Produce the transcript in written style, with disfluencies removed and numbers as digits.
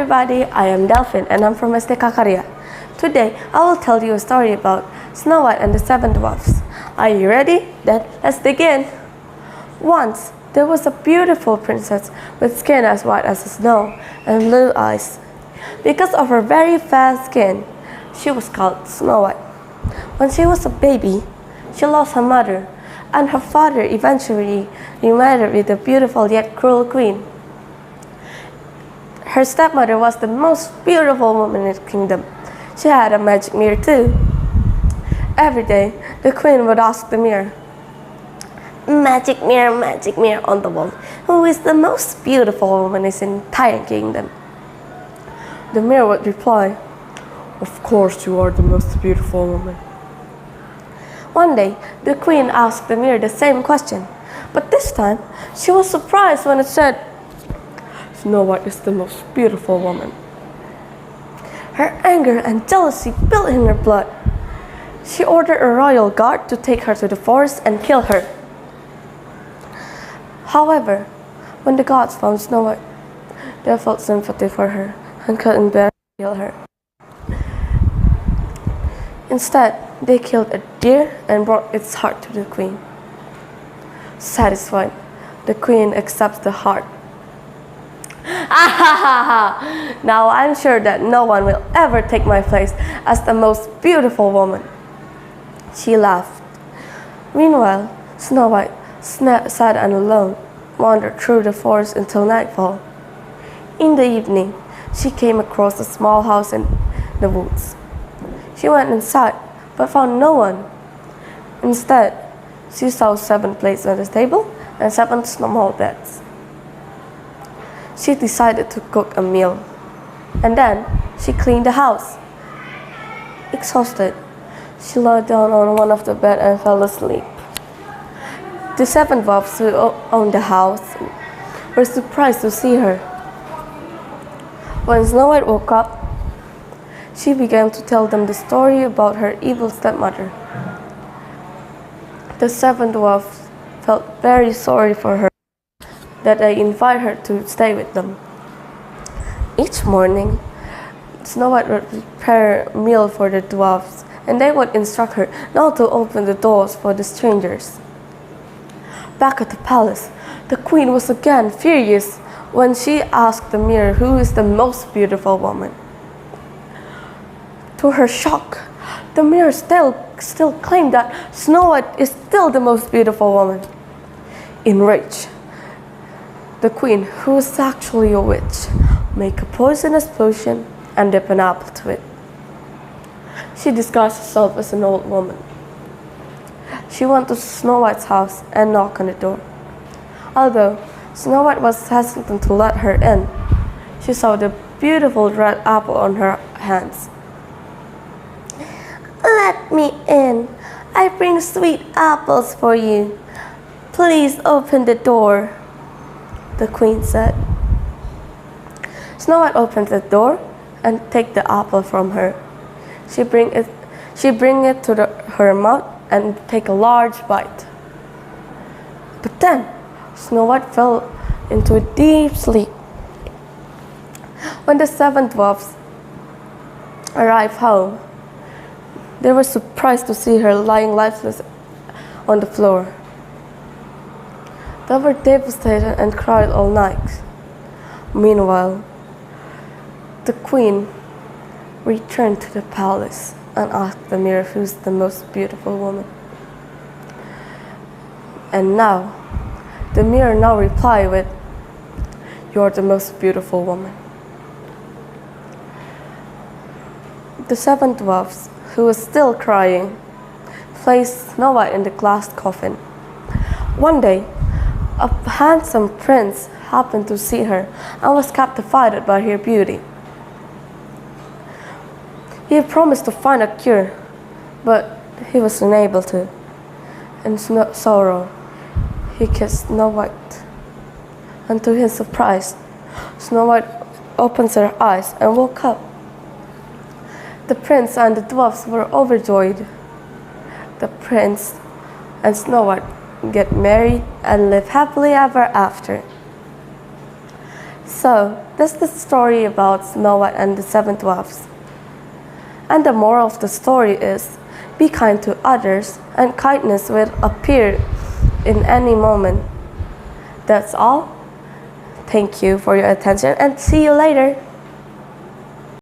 everybody, I am Delfin and I'm from STK Karya. Today I will tell you a story about Snow White and the Seven Dwarfs. Are you ready? Then let's begin. Once there was a beautiful princess with skin as white as the snow and blue eyes. Because of her very fair skin, she was called Snow White. When she was a baby, she lost her mother, and her father eventually remarried with the beautiful yet cruel queen. Her stepmother was the most beautiful woman in the kingdom. She had a magic mirror too. Every day, the queen would ask the mirror, magic mirror on the wall, who is the most beautiful woman in the entire kingdom?" The mirror would reply, "Of course you are the most beautiful woman." One day, the queen asked the mirror the same question, but this time, she was surprised when it said, "Snow White is the most beautiful woman." Her anger and jealousy built in her blood. She ordered a royal guard to take her to the forest and kill her. However, when the gods found Snow White, they felt sympathy for her and couldn't bear to kill her. Instead, they killed a deer and brought its heart to the queen. Satisfied, the queen accepts the heart. Now I'm sure that no one will ever take my place as the most beautiful woman. She laughed. Meanwhile, Snow White, sad and alone, wandered through the forest until nightfall. In the evening, she came across a small house in the woods. She went inside, but found no one. Instead, she saw 7 plates on the table and 7 small beds. She decided to cook a meal, and then she cleaned the house. Exhausted, she lay down on one of the beds and fell asleep. The 7 dwarfs who owned the house were surprised to see her. When Snow White woke up, she began to tell them the story about her evil stepmother. The 7 dwarfs felt very sorry for her, that they invited her to stay with them. Each morning, Snow White would prepare a meal for the dwarfs, and they would instruct her not to open the doors for the strangers. Back at the palace, the queen was again furious when she asked the mirror who is the most beautiful woman. To her shock, the mirror still claimed that Snow White is still the most beautiful woman. Enraged, the queen, who was actually a witch, made a poisonous potion and dipped an apple to it. She disguised herself as an old woman. She went to Snow White's house and knocked on the door. Although Snow White was hesitant to let her in, she saw the beautiful red apple on her hands. "Let me in. I bring sweet apples for you. Please open the door," the queen said. Snow White opened the door and took the apple from her. She bring it to her mouth and take a large bite. But then Snow White fell into a deep sleep. When the 7 dwarfs arrived home, they were surprised to see her lying lifeless on the floor. They were devastated and cried all night. Meanwhile, the queen returned to the palace and asked the mirror who's the most beautiful woman. And now, the mirror replied with, "You're the most beautiful woman." The 7 dwarfs, who was still crying, placed Snow White in the glass coffin. One day, a handsome prince happened to see her and was captivated by her beauty. He had promised to find a cure, but he was unable to. In sorrow, he kissed Snow White. And to his surprise, Snow White opened her eyes and woke up. The prince and the dwarfs were overjoyed. The prince and Snow White get married and live happily ever after. So, that's the story about Snow White and the Seven Dwarfs. And the moral of the story is, be kind to others, and kindness will appear in any moment. That's all. Thank you for your attention, and see you later.